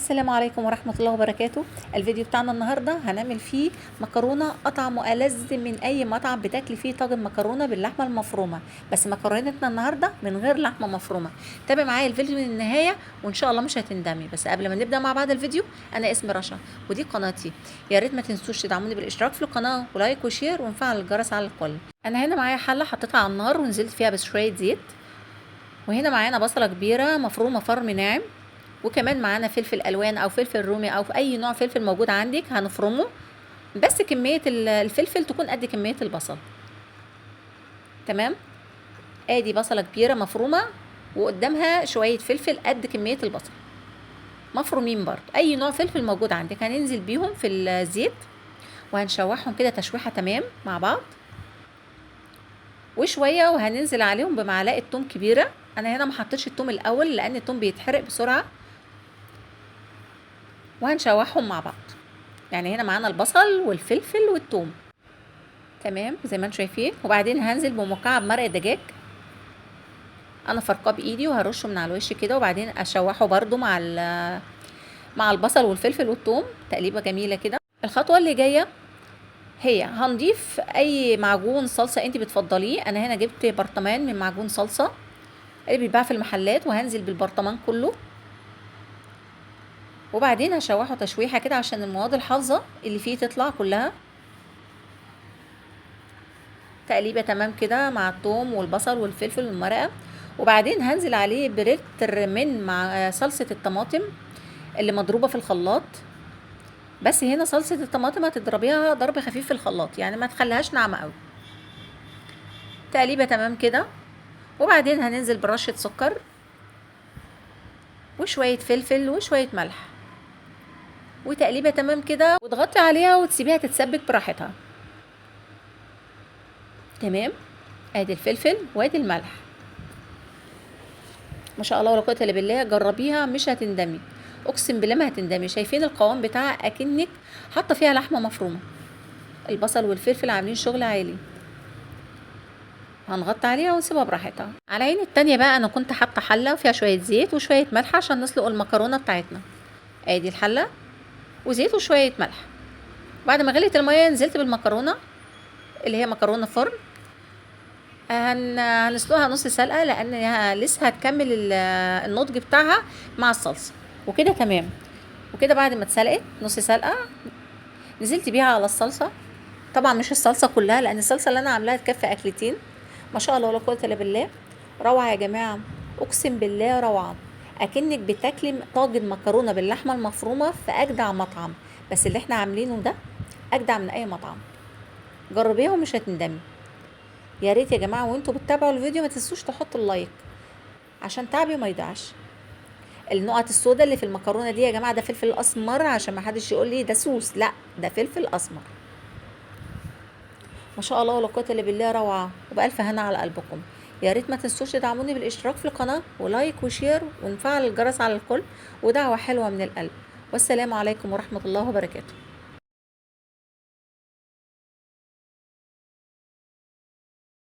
السلام عليكم ورحمة الله وبركاته. الفيديو بتاعنا النهاردة هنعمل فيه مكرونة أطعم ألذ من أي مطعم بتاكلي فيه طاجن مكرونة باللحمة المفرومة، بس مكرونتنا النهاردة من غير لحمة مفرومة. تابع معايا الفيديو من النهاية وإن شاء الله مش هتندمي. بس قبل ما نبدأ مع بعض الفيديو، أنا اسمي رشا ودي قناتي. يا ريت ما تنسوش تدعموني بالاشتراك في القناة ولايك وشير ونفعل الجرس على الكل. أنا هنا معايا حلة حطيتها على النار ونزلت فيها بشوية زيت، وهنا معانا بصلة كبيرة مفرومة فرم ناعم، وكمان معانا فلفل الوان او فلفل رومي او في اي نوع فلفل موجود عندك هنفرمه، بس كميه الفلفل تكون قد كميه البصل. تمام، ادي بصله كبيره مفرومه وقدامها شويه فلفل قد كميه البصل مفرومين برضه. اي نوع فلفل موجود عندك هننزل بيهم في الزيت وهنشوحهم كده تشويحه تمام مع بعض وشويه، وهننزل عليهم بمعلقه توم كبيره. انا هنا ما حطيتش التوم الاول لان التوم بيتحرق بسرعه، وهنشوحهم مع بعض. يعني هنا معانا البصل والفلفل والثوم تمام زي ما انتم شايفين. وبعدين هنزل بمكعب مرق دجاج انا فرقاه بايدي وهرشه من على الوش كده، وبعدين اشوحه برده مع البصل والفلفل والثوم تقليبه جميله كده. الخطوه اللي جايه هي هنضيف اي معجون صلصه انت بتفضليه. انا هنا جبت برطمان من معجون صلصه اللي بيتباع في المحلات، وهنزل بالبرطمان كله، وبعدين هشوحه تشويحه كده عشان المواد الحافظه اللي فيه تطلع كلها. تقليبه تمام كده مع الثوم والبصل والفلفل والمرقه، وبعدين هنزل عليه بريتر من مع صلصه الطماطم اللي مضروبه في الخلاط. بس هنا صلصه الطماطم هتضربيها ضرب خفيف في الخلاط، يعني ما تخليهاش ناعمه قوي. تقليبه تمام كده، وبعدين هننزل برشه سكر وشويه فلفل وشويه ملح، وتقليبه تمام كده، وتغطي عليها وتسيبيها تتسبك براحتها. تمام، ادي الفلفل وادي الملح. ما شاء الله ولا قوه الا بالله، جربيها مش هتندمي، اقسم بالله ما هتندمي. شايفين القوام بتاعها اكنك حاطه فيها لحمه مفرومه. البصل والفلفل عاملين شغل عالي. هنغطي عليها ونسيبها براحتها. على عين التانية بقى انا كنت حاطه حله فيها شويه زيت وشويه ملح عشان نسلق المكرونه بتاعتنا. ادي الحله وزيت وشويه ملح. بعد ما غليت الميه نزلت بالمكرونه اللي هي مكرونه فرن. هنسلقها نص سلقه لان لسه هتكمل النضج بتاعها مع الصلصه. وكده تمام. وكده بعد ما اتسلقت نص سلقه نزلت بيها على الصلصه. طبعا مش الصلصه كلها لان الصلصه اللي انا عاملاها تكفي اكلتين. ما شاء الله ولا قوه الا بالله، روعه يا جماعه، اقسم بالله روعه. اكنك بتاكلي طاجن مكرونه باللحمه المفرومه في اجدع مطعم، بس اللي احنا عاملينه ده اجدع من اي مطعم. جربيها ومش هتندمي. يا ريت يا جماعه وانتوا بتتابعوا الفيديو ما تنسوش تحطوا اللايك عشان تعبي ما يضيعش. النقط السوداء اللي في المكرونه دي يا جماعه ده فلفل اسمر، عشان ما حدش يقول لي ده سوس، لا ده فلفل اسمر. ما شاء الله ولا قوه الا بالله، روعه وبالف هنا على قلبكم. يا ريت ما تنسوش تدعموني بالاشتراك في القناه ولايك وشير ونفعل الجرس على الكل، ودعوه حلوه من القلب. والسلام عليكم ورحمه الله وبركاته.